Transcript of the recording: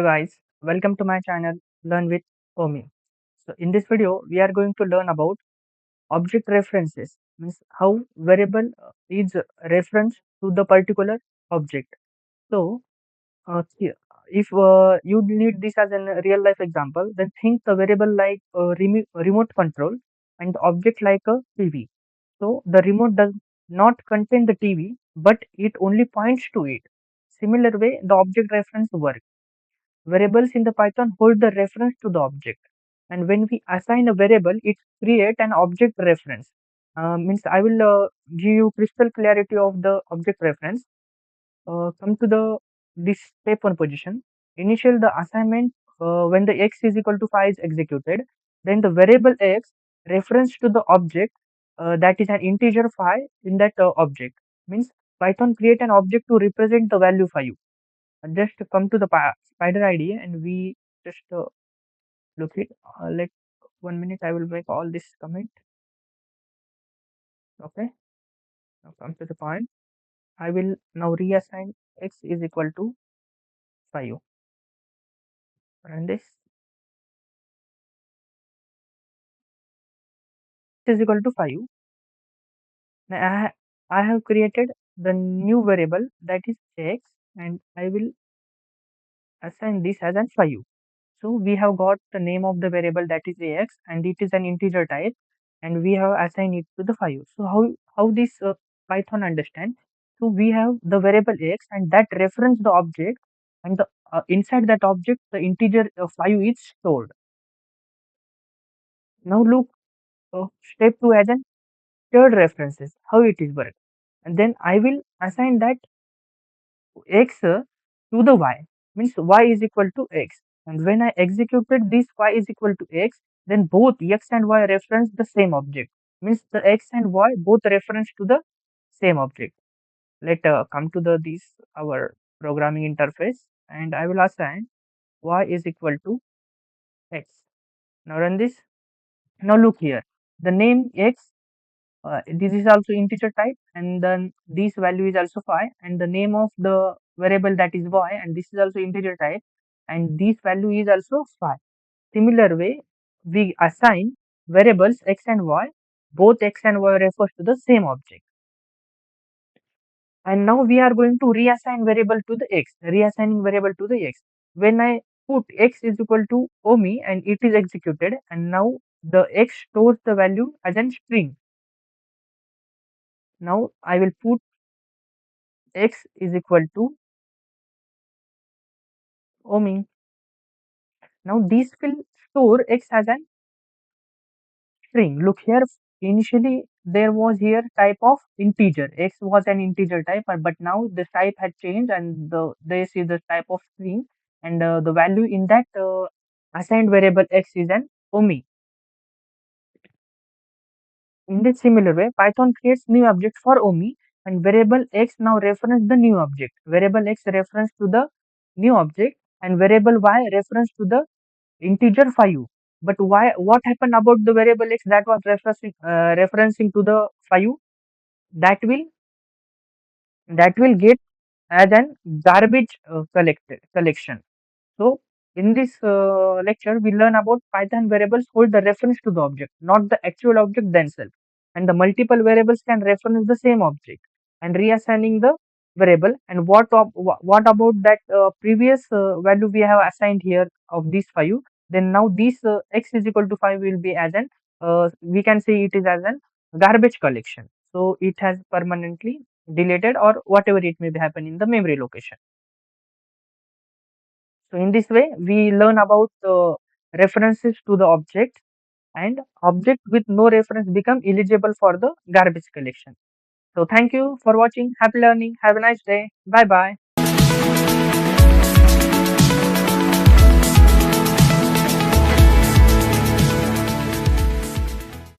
Hello guys, welcome to my channel Learn with Omi. So in this video we are going to learn about object references, means how variable is reference to the particular object. So if you need this as a real life example, then think the variable like a remote control and the object like a TV. So the remote does not contain the TV, but it only points to it. Similar way, the object reference works. Variables in the Python hold the reference to the object. And when we assign a variable, it creates an object reference. Means I will give you crystal clarity of the object reference. Come to the this step one position. Initial the assignment when the x is equal to 5 is executed. Then the variable x reference to the object that is an integer 5 in that object. Means Python create an object to represent the value 5. Just come to the Spyder IDE and we just look it. Let 1 minute. I will make all this comment. Okay. Now come to the point. I will now reassign x is equal to 5. And this is equal to 5. Now I have created the new variable that is x, and I will assign this as an 5. So we have got the name of the variable that is ax, and it is an integer type, and we have assigned it to the 5. So how this Python understand? So we have the variable x, and that reference the object, and the inside that object the integer 5 is stored. Now look, step 2 as an shared references, how it is work, and then I will assign that x to the y, means y is equal to x, and when I executed this y is equal to x, then both x and y reference the same object, means the x and y both reference to the same object. Let come to the this our programming interface, and I will assign y is equal to x. Now run this. Now look here, the name x, this is also integer type, and then this value is also 5, and the name of the variable that is y, and this is also integer type, and this value is also 5. Similar way, we assign variables x and y, both x and y refers to the same object. And now we are going to reassign variable to the x, reassigning variable to the x. When I put x is equal to omi and it is executed, and now the x stores the value as a string. Now I will put x is equal to omi. Now this will store x as an string. Look here, initially there was here type of integer. X was an integer type, but now the type had changed, and this is the type of string, and the value in that assigned variable x is an omi. In this similar way, Python creates new object for omi, and variable x now reference the new object. Variable x reference to the new object, and variable y reference to the integer 5. But why? What happened about the variable x that was referencing to the 5? That will get as an garbage collection. So in this lecture, we learn about Python variables hold the reference to the object, not the actual object themselves. And the multiple variables can reference the same object, and reassigning the variable. And what about that previous value we have assigned here of this 5? Then now this x is equal to 5 will be as an we can say it is as an garbage collection. So it has permanently deleted or whatever it may be happen in the memory location. So in this way, we learn about references to the object, and object with no reference become eligible for the garbage collection. So thank you for watching. Happy learning. Have a nice day. Bye bye.